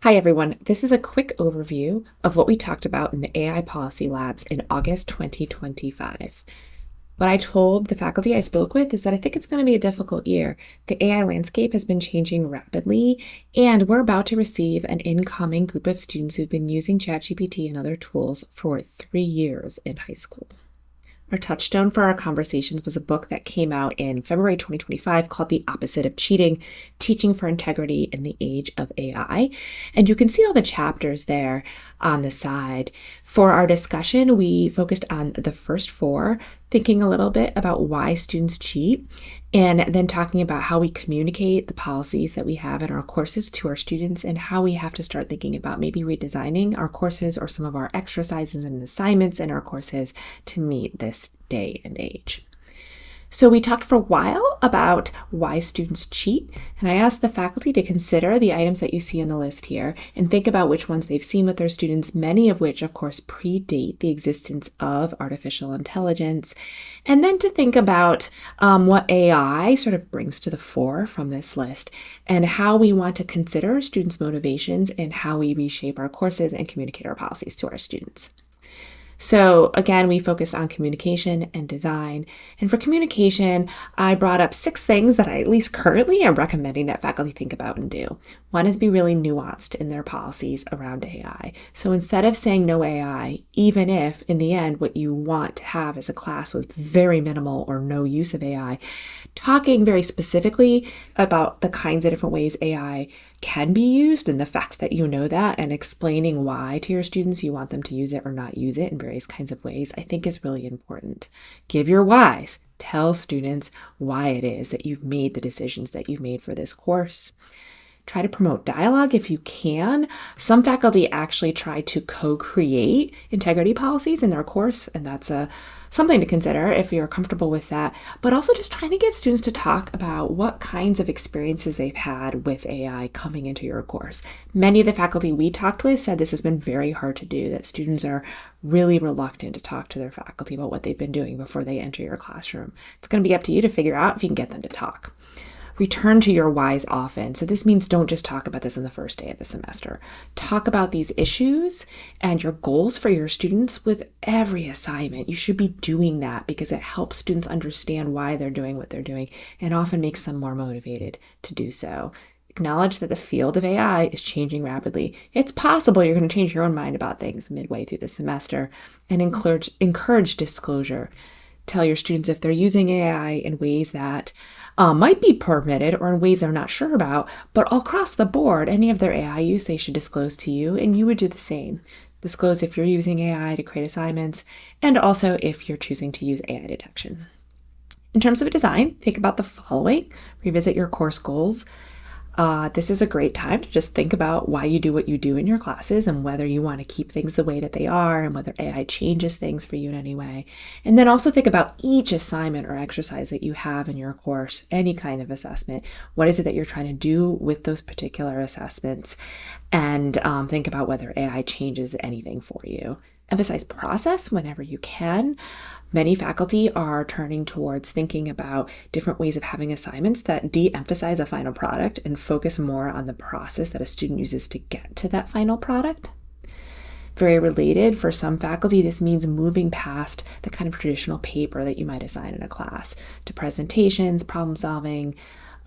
Hi everyone, this is a quick overview of what we talked about in the AI Policy Labs in August 2025. What I told the faculty I spoke with is that I think it's going to be a difficult year. The AI landscape has been changing rapidly, and we're about to receive an incoming group of students who've been using ChatGPT and other tools for 3 years in high school. Our touchstone for our conversations was a book that came out in February 2025 called The Opposite of Cheating, Teaching for Integrity in the Age of AI. And you can see all the chapters there on the side. For our discussion, we focused on the first 4, thinking a little bit about why students cheat, and then talking about how we communicate the policies that we have in our courses to our students and how we have to start thinking about maybe redesigning our courses or some of our exercises and assignments in our courses to meet this day and age. So we talked for a while about why students cheat, and I asked the faculty to consider the items that you see on the list here and think about which ones they've seen with their students, many of which, of course, predate the existence of artificial intelligence, and then to think about what AI sort of brings to the fore from this list and how we want to consider students' motivations and how we reshape our courses and communicate our policies to our students. So again, we focused on communication and design. And for communication, I brought up 6 things that I at least currently am recommending that faculty think about and do. One is be really nuanced in their policies around AI. So instead of saying no AI, even if in the end what you want to have is a class with very minimal or no use of AI, talking very specifically about the kinds of different ways AI can be used and the fact that you know that, and explaining why to your students you want them to use it or not use it in various kinds of ways, I think is really important. Give your whys. Tell students why it is that you've made the decisions that you've made for this course. Try to promote dialogue if you can. Some faculty actually try to co-create integrity policies in their course, and that's something to consider if you're comfortable with that. But also just trying to get students to talk about what kinds of experiences they've had with AI coming into your course. Many of the faculty we talked with said this has been very hard to do, that students are really reluctant to talk to their faculty about what they've been doing before they enter your classroom. It's going to be up to you to figure out if you can get them to talk. Return to your whys often. So this means don't just talk about this on the first day of the semester. Talk about these issues and your goals for your students with every assignment. You should be doing that because it helps students understand why they're doing what they're doing and often makes them more motivated to do so. Acknowledge that the field of AI is changing rapidly. It's possible you're going to change your own mind about things midway through the semester, and encourage disclosure. Tell your students if they're using AI in ways that might be permitted or in ways they're not sure about, but across the board, any of their AI use they should disclose to you, and you would do the same. Disclose if you're using AI to create assignments, and also if you're choosing to use AI detection. In terms of design, think about the following. Revisit your course goals. This is a great time to just think about why you do what you do in your classes and whether you want to keep things the way that they are and whether AI changes things for you in any way. And then also think about each assignment or exercise that you have in your course, any kind of assessment. What is it that you're trying to do with those particular assessments? And think about whether AI changes anything for you. Emphasize process whenever you can. Many faculty are turning towards thinking about different ways of having assignments that de-emphasize a final product and focus more on the process that a student uses to get to that final product. Very related, for some faculty, this means moving past the kind of traditional paper that you might assign in a class to presentations, problem solving,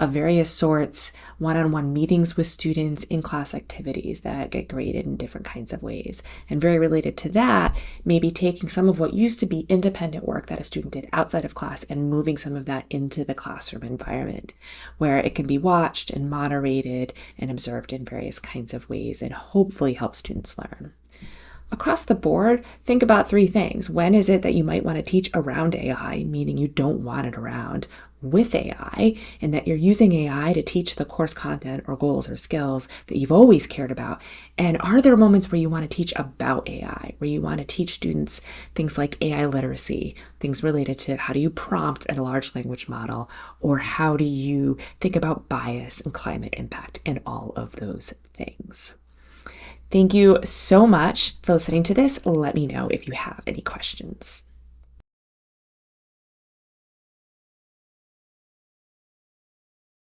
of various sorts, one-on-one meetings with students, in-class activities that get graded in different kinds of ways. And very related to that, maybe taking some of what used to be independent work that a student did outside of class and moving some of that into the classroom environment, where it can be watched and moderated and observed in various kinds of ways and hopefully help students learn. Across the board, think about 3 things. When is it that you might want to teach around AI, meaning you don't want it around with AI, and that you're using AI to teach the course content or goals or skills that you've always cared about? And are there moments where you want to teach about AI, where you want to teach students things like AI literacy, things related to how do you prompt in a large language model, or how do you think about bias and climate impact and all of those things? Thank you so much for listening to this. Let me know if you have any questions.